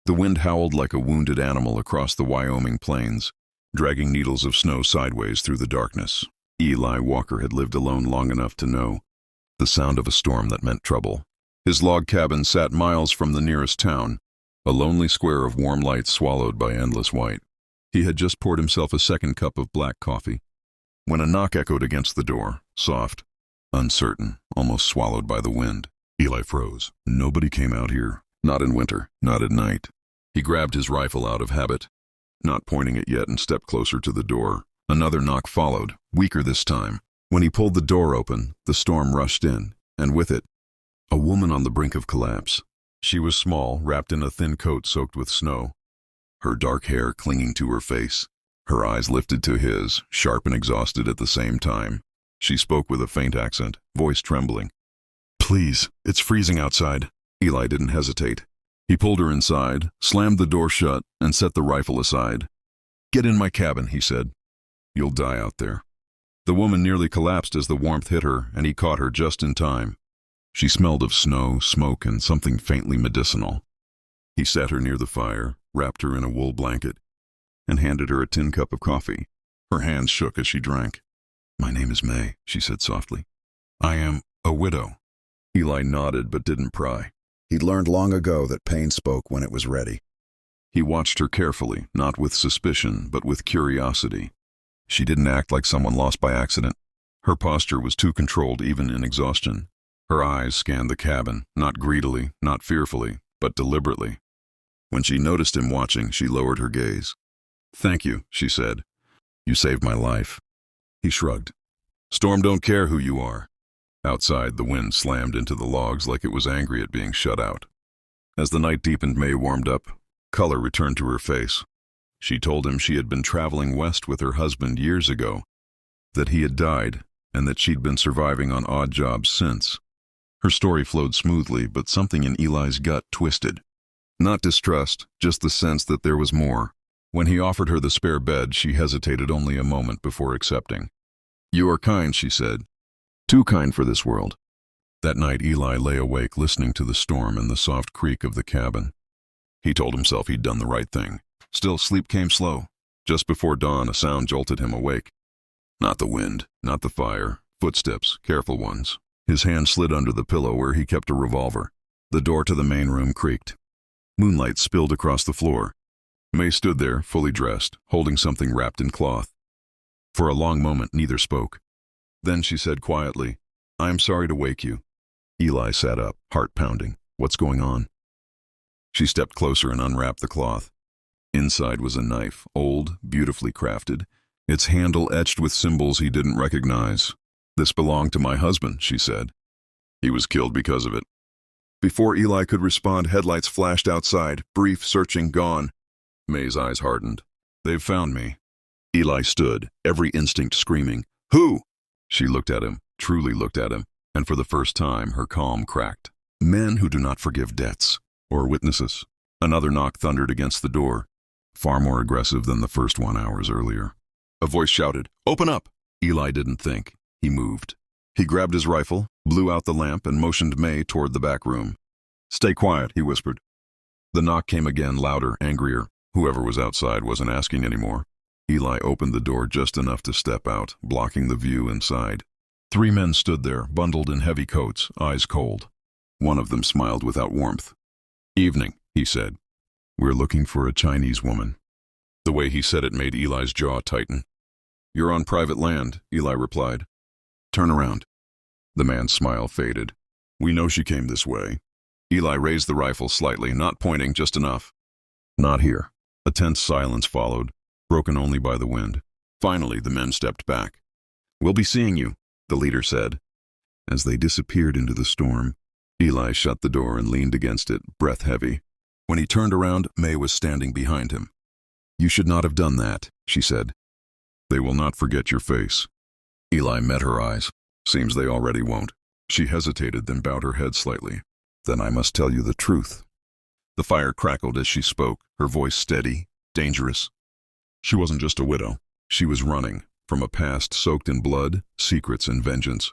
The wind howled like a wounded animal across the Wyoming plains, dragging needles of snow sideways through the darkness. Eli Walker had lived alone long enough to know the sound of a storm that meant trouble. His log cabin sat miles from the nearest town, a lonely square of warm light swallowed by endless white. He had just poured himself a second cup of black coffee when a knock echoed against the door, soft, uncertain, almost swallowed by the wind. Eli froze. Nobody came out here, not in winter, not at night. He grabbed his rifle out of habit, not pointing it yet, and stepped closer to the door. Another knock followed, weaker this time. When he pulled the door open, the storm rushed in, and with it, a woman on the brink of collapse. She was small, wrapped in a thin coat soaked with snow, her dark hair clinging to her face. Her eyes lifted to his, sharp and exhausted at the same time. She spoke with a faint accent, voice trembling. "Please, it's freezing outside." Eli didn't hesitate. He pulled her inside, slammed the door shut, and set the rifle aside. "Get in my cabin," he said. "You'll die out there." The woman nearly collapsed as the warmth hit her, and he caught her just in time. She smelled of snow, smoke, and something faintly medicinal. He sat her near the fire, wrapped her in a wool blanket, and handed her a tin cup of coffee. Her hands shook as she drank. "My name is May," she said softly. "I am a widow." Eli nodded but didn't pry. He'd learned long ago that pain spoke when it was ready. He watched her carefully, not with suspicion, but with curiosity. She didn't act like someone lost by accident. Her posture was too controlled even in exhaustion. Her eyes scanned the cabin, not greedily, not fearfully, but deliberately. When she noticed him watching, she lowered her gaze. "Thank you," she said. "You saved my life." He shrugged. "Storm don't care who you are." Outside, the wind slammed into the logs like it was angry at being shut out. As the night deepened, May warmed up. Color returned to her face. She told him she had been traveling west with her husband years ago, that he had died, and that she'd been surviving on odd jobs since. Her story flowed smoothly, but something in Eli's gut twisted. Not distrust, just the sense that there was more. When he offered her the spare bed, she hesitated only a moment before accepting. "You are kind," she said. "Too kind for this world." That night, Eli lay awake listening to the storm and the soft creak of the cabin. He told himself he'd done the right thing. Still, sleep came slow. Just before dawn, a sound jolted him awake. Not the wind, not the fire, footsteps, careful ones. His hand slid under the pillow where he kept a revolver. The door to the main room creaked. Moonlight spilled across the floor. May stood there, fully dressed, holding something wrapped in cloth. For a long moment, neither spoke. Then she said quietly, "I am sorry to wake you." Eli sat up, heart pounding. "What's going on?" She stepped closer and unwrapped the cloth. Inside was a knife, old, beautifully crafted, its handle etched with symbols he didn't recognize. "This belonged to my husband," she said. "He was killed because of it." Before Eli could respond, headlights flashed outside, brief, searching, gone. May's eyes hardened. "They've found me." Eli stood, every instinct screaming, "Who?" She looked at him, truly looked at him, and for the first time her calm cracked. "Men who do not forgive debts, or witnesses." Another knock thundered against the door, far more aggressive than the first one hours earlier. A voice shouted, "Open up!" Eli didn't think. He moved. He grabbed his rifle, blew out the lamp, and motioned May toward the back room. "Stay quiet," he whispered. The knock came again, louder, angrier. Whoever was outside wasn't asking anymore. Eli opened the door just enough to step out, blocking the view inside. 3 men stood there, bundled in heavy coats, eyes cold. One of them smiled without warmth. "Evening," he said. "We're looking for a Chinese woman." The way he said it made Eli's jaw tighten. "You're on private land," Eli replied. "Turn around." The man's smile faded. "We know she came this way." Eli raised the rifle slightly, not pointing, just enough. "Not here." A tense silence followed, broken only by the wind. Finally, the men stepped back. "We'll be seeing you," the leader said. As they disappeared into the storm, Eli shut the door and leaned against it, breath heavy. When he turned around, May was standing behind him. "You should not have done that," she said. "They will not forget your face." Eli met her eyes. "Seems they already won't." She hesitated, then bowed her head slightly. "Then I must tell you the truth." The fire crackled as she spoke, her voice steady, dangerous. She wasn't just a widow. She was running from a past soaked in blood, secrets, and vengeance.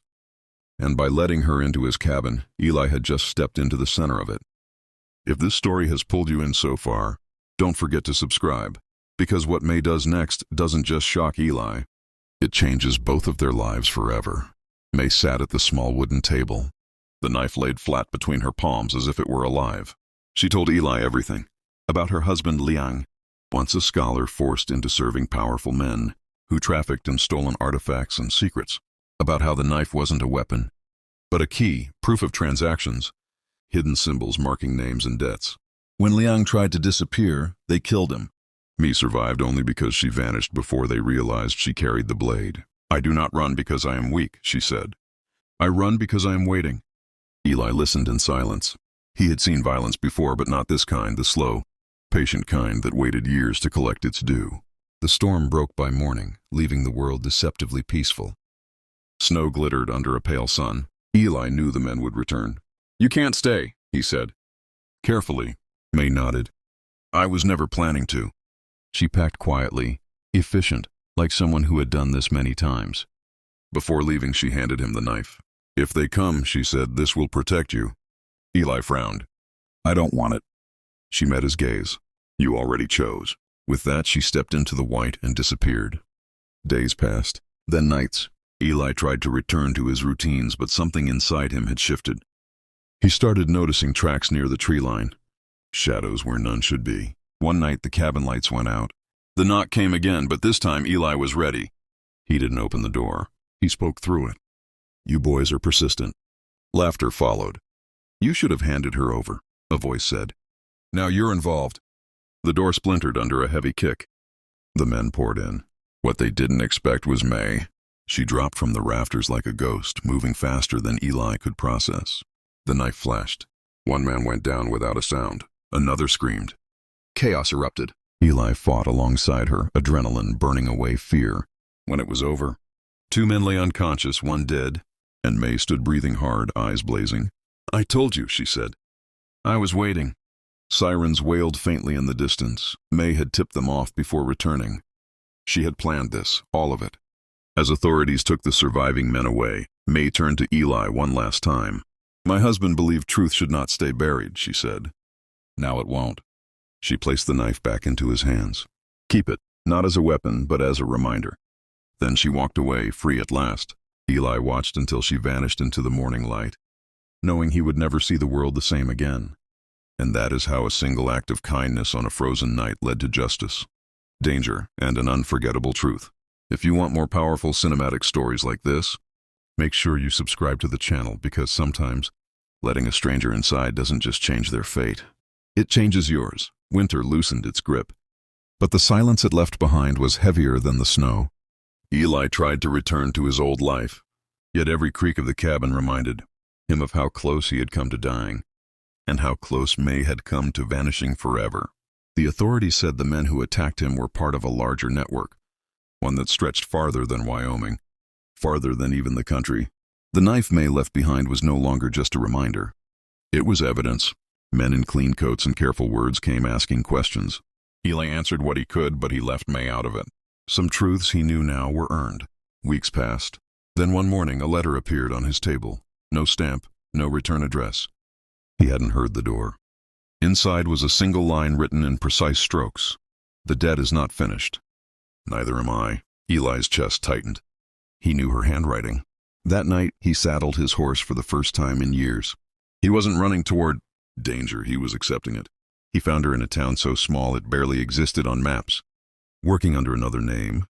And by letting her into his cabin, Eli had just stepped into the center of it. If this story has pulled you in so far, don't forget to subscribe, because what May does next doesn't just shock Eli, it changes both of their lives forever. May sat at the small wooden table, the knife laid flat between her palms as if it were alive. She told Eli everything, about her husband Liang, once a scholar forced into serving powerful men, who trafficked in stolen artifacts and secrets, about how the knife wasn't a weapon, but a key, proof of transactions, hidden symbols marking names and debts. When Liang tried to disappear, they killed him. Me survived only because she vanished before they realized she carried the blade. I do not run because I am weak, she said. I run because I am waiting. Eli listened in silence. He had seen violence before, but not this kind, the slow, patient kind that waited years to collect its due. The storm broke by morning, leaving the world deceptively peaceful. Snow glittered under a pale sun. Eli knew the men would return. You can't stay, he said. Carefully, May nodded. I was never planning to. She packed quietly, efficient, like someone who had done this many times. Before leaving, she handed him the knife. If they come, she said, this will protect you. Eli frowned. I don't want it. She met his gaze. You already chose. With that, she stepped into the white and disappeared. Days passed, then nights. Eli tried to return to his routines, but something inside him had shifted. He started noticing tracks near the tree line, shadows where none should be. One night, the cabin lights went out. The knock came again, but this time Eli was ready. He didn't open the door. He spoke through it. You boys are persistent. Laughter followed. You should have handed her over, a voice said. Now you're involved. The door splintered under a heavy kick. The men poured in. What they didn't expect was May. She dropped from the rafters like a ghost, moving faster than Eli could process. The knife flashed. One man went down without a sound. Another screamed. Chaos erupted. Eli fought alongside her, adrenaline burning away fear. When it was over, 2 men lay unconscious, one dead, and May stood breathing hard, eyes blazing. I told you, she said. I was waiting. Sirens wailed faintly in the distance. May had tipped them off before returning. She had planned this, all of it. As authorities took the surviving men away, May turned to Eli one last time. My husband believed truth should not stay buried, she said. Now it won't. She placed the knife back into his hands. Keep it, not as a weapon, but as a reminder. Then she walked away, free at last. Eli watched until she vanished into the morning light, knowing he would never see the world the same again. And that is how a single act of kindness on a frozen night led to justice, danger, and an unforgettable truth. If you want more powerful cinematic stories like this, make sure you subscribe to the channel, because sometimes letting a stranger inside doesn't just change their fate. It changes yours. Winter loosened its grip, but the silence it left behind was heavier than the snow. Eli tried to return to his old life, yet every creak of the cabin reminded him of how close he had come to dying, and how close May had come to vanishing forever. The authorities said the men who attacked him were part of a larger network, one that stretched farther than Wyoming, farther than even the country. The knife May left behind was no longer just a reminder. It was evidence. Men in clean coats and careful words came asking questions. Eli answered what he could, but he left May out of it. Some truths he knew now were earned. Weeks passed. Then one morning a letter appeared on his table. No stamp, no return address. He hadn't heard the door. Inside was a single line written in precise strokes. The debt is not finished. Neither am I. Eli's chest tightened. He knew her handwriting. That night he saddled his horse for the first time in years. He wasn't running toward danger, he was accepting it. He found her in a town so small it barely existed on maps, working under another name,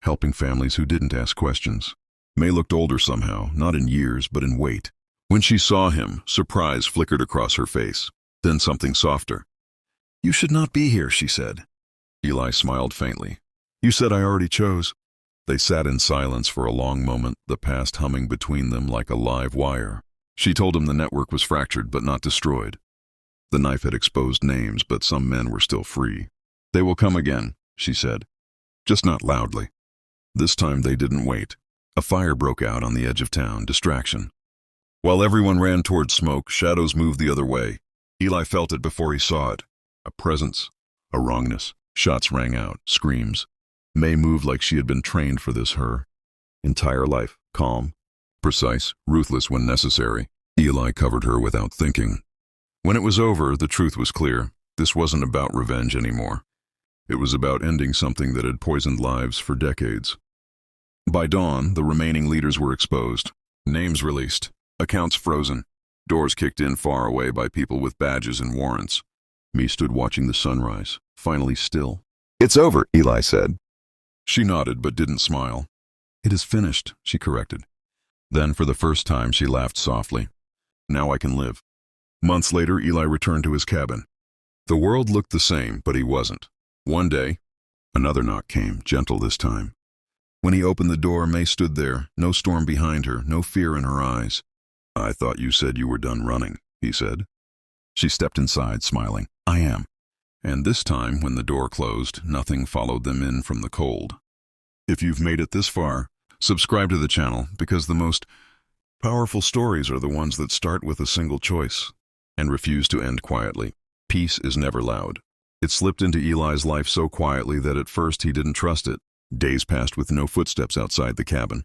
helping families who didn't ask questions. May looked older somehow, not in years, but in weight. When she saw him, surprise flickered across her face, then something softer. You should not be here, she said. Eli smiled faintly. You said I already chose. They sat in silence for a long moment, the past humming between them like a live wire. She told him the network was fractured but not destroyed. The knife had exposed names, but some men were still free. They will come again, she said, just not loudly. This time they didn't wait. A fire broke out on the edge of town, distraction. While everyone ran toward smoke, shadows moved the other way. Eli felt it before he saw it. A presence, a wrongness. Shots rang out, screams. May moved like she had been trained for this her entire life, calm, precise, ruthless when necessary. Eli covered her without thinking. When it was over, the truth was clear. This wasn't about revenge anymore. It was about ending something that had poisoned lives for decades. By dawn, the remaining leaders were exposed. Names released. Accounts frozen. Doors kicked in far away by people with badges and warrants. Me stood watching the sunrise, finally still. "It's over," Eli said. She nodded but didn't smile. "It is finished," she corrected. Then, for the first time, she laughed softly. "Now I can live." Months later, Eli returned to his cabin. The world looked the same, but he wasn't. One day, another knock came, gentle this time. When he opened the door, May stood there, no storm behind her, no fear in her eyes. "I thought you said you were done running," he said. She stepped inside, smiling. "I am." And this time, when the door closed, nothing followed them in from the cold. If you've made it this far, subscribe to the channel, because the most powerful stories are the ones that start with a single choice and refuse to end quietly. Peace is never loud. It slipped into Eli's life so quietly that at first he didn't trust it. Days passed with no footsteps outside the cabin.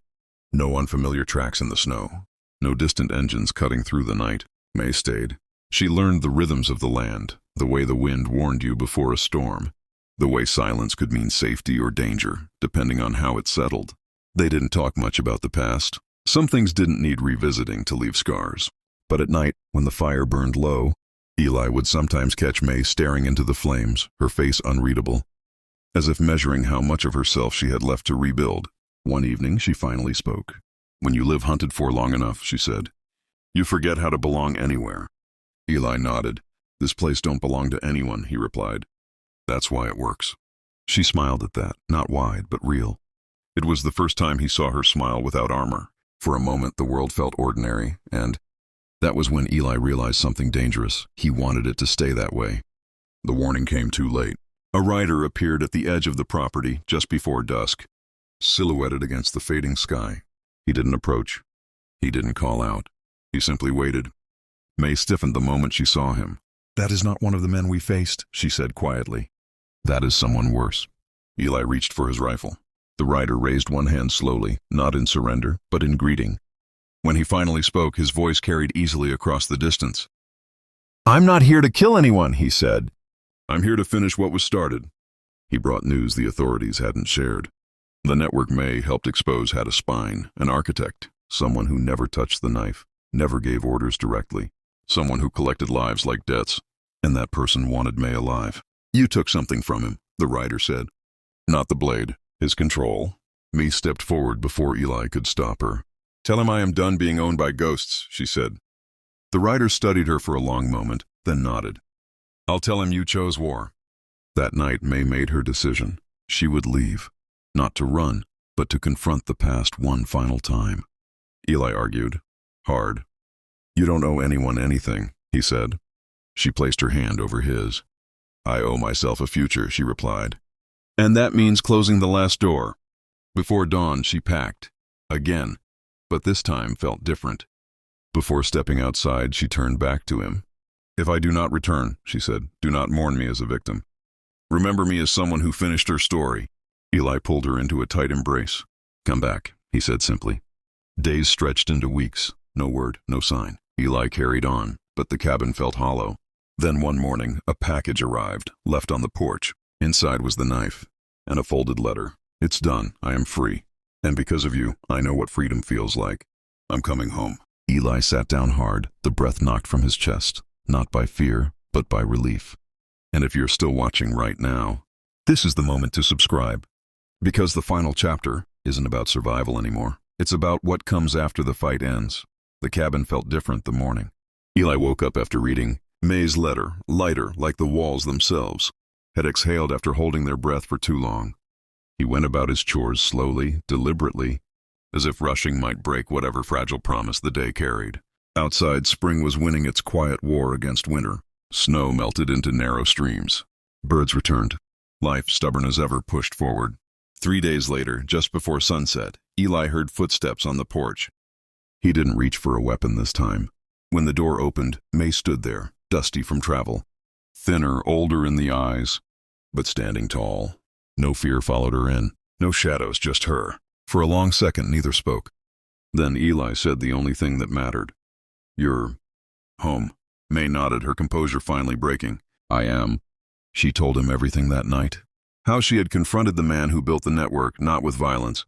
No unfamiliar tracks in the snow. No distant engines cutting through the night. May stayed. She learned the rhythms of the land, the way the wind warned you before a storm, the way silence could mean safety or danger, depending on how it settled. They didn't talk much about the past. Some things didn't need revisiting to leave scars. But at night, when the fire burned low, Eli would sometimes catch May staring into the flames, her face unreadable, as if measuring how much of herself she had left to rebuild. One evening, she finally spoke. "When you live hunted for long enough," she said, "you forget how to belong anywhere." Eli nodded. "This place don't belong to anyone," he replied. "That's why it works." She smiled at that, not wide, but real. It was the first time he saw her smile without armor. For a moment, the world felt ordinary, and that was when Eli realized something dangerous. He wanted it to stay that way. The warning came too late. A rider appeared at the edge of the property just before dusk, silhouetted against the fading sky. He didn't approach. He didn't call out. He simply waited. May stiffened the moment she saw him. "That is not one of the men we faced," she said quietly. "That is someone worse." Eli reached for his rifle. The rider raised one hand slowly, not in surrender, but in greeting. When he finally spoke, his voice carried easily across the distance. "I'm not here to kill anyone," he said. "I'm here to finish what was started." He brought news the authorities hadn't shared. The network May helped expose had a spine, an architect, someone who never touched the knife, never gave orders directly, someone who collected lives like debts, and that person wanted May alive. "You took something from him," the rider said. "Not the blade, his control." May stepped forward before Eli could stop her. "Tell him I am done being owned by ghosts," she said. The rider studied her for a long moment, then nodded. "I'll tell him you chose war." That night, May made her decision. She would leave. Not to run, but to confront the past one final time. Eli argued. Hard. "You don't owe anyone anything," he said. She placed her hand over his. "I owe myself a future," she replied. "And that means closing the last door." Before dawn, she packed. Again. But this time felt different. Before stepping outside, she turned back to him. "If I do not return," she said, "do not mourn me as a victim. Remember me as someone who finished her story." Eli pulled her into a tight embrace. "Come back," he said simply. Days stretched into weeks. No word, no sign. Eli carried on, but the cabin felt hollow. Then one morning, a package arrived, left on the porch. Inside was the knife, and a folded letter. "It's done. I am free. And because of you, I know what freedom feels like. I'm coming home." Eli sat down hard, the breath knocked from his chest, not by fear, but by relief. And if you're still watching right now, this is the moment to subscribe. Because the final chapter isn't about survival anymore. It's about what comes after the fight ends. The cabin felt different the morning. Eli woke up after reading. May's letter, lighter like the walls themselves, had exhaled after holding their breath for too long. He went about his chores slowly, deliberately, as if rushing might break whatever fragile promise the day carried. Outside, spring was winning its quiet war against winter. Snow melted into narrow streams. Birds returned. Life, stubborn as ever, pushed forward. 3 days later, just before sunset, Eli heard footsteps on the porch. He didn't reach for a weapon this time. When the door opened, May stood there, dusty from travel. Thinner, older in the eyes, but standing tall. No fear followed her in. No shadows, just her. For a long second, neither spoke. Then Eli said the only thing that mattered. "You're home." May nodded, her composure finally breaking. I am. She told him everything that night. How she had confronted the man who built the network, not with violence,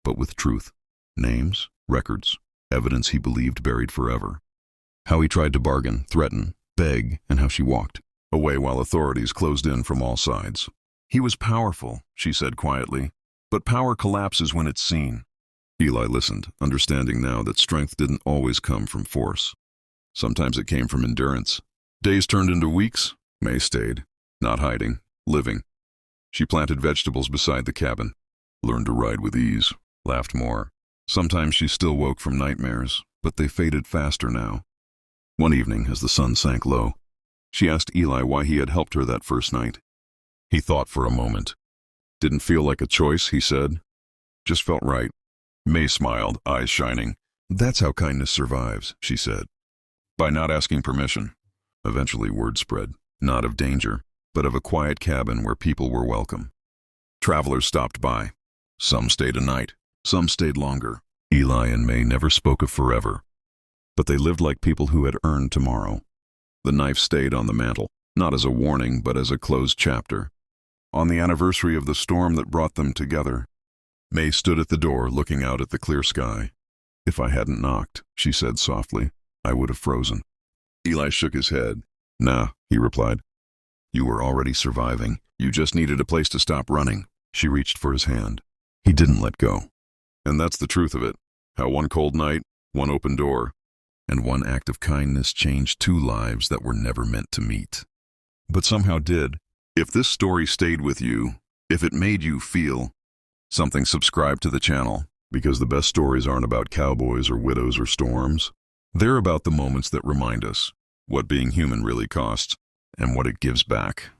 but with truth. Names, records, evidence he believed buried forever. How he tried to bargain, threaten, beg, and how she walked away while authorities closed in from all sides. He was powerful, she said quietly, but power collapses when it's seen. Eli listened, understanding now that strength didn't always come from force. Sometimes it came from endurance. Days turned into weeks. May stayed, not hiding, living. She planted vegetables beside the cabin, learned to ride with ease, laughed more. Sometimes she still woke from nightmares, but they faded faster now. One evening, as the sun sank low, she asked Eli why he had helped her that first night. He thought for a moment. Didn't feel like a choice, he said. Just felt right. May smiled, eyes shining. That's how kindness survives, she said. By not asking permission. Eventually word spread, not of danger, but of a quiet cabin where people were welcome. Travelers stopped by. Some stayed a night, some stayed longer. Eli and May never spoke of forever, but they lived like people who had earned tomorrow. The knife stayed on the mantel, not as a warning, but as a closed chapter. On the anniversary of the storm that brought them together, May stood at the door looking out at the clear sky. If I hadn't knocked, she said softly, I would have frozen. Eli shook his head. Nah, he replied. You were already surviving. You just needed a place to stop running. She reached for his hand. He didn't let go. And that's the truth of it. How one cold night, one open door, and one act of kindness changed two lives that were never meant to meet. But somehow did. If this story stayed with you, if it made you feel something, subscribe to the channel, because the best stories aren't about cowboys or widows or storms. They're about the moments that remind us what being human really costs and what it gives back.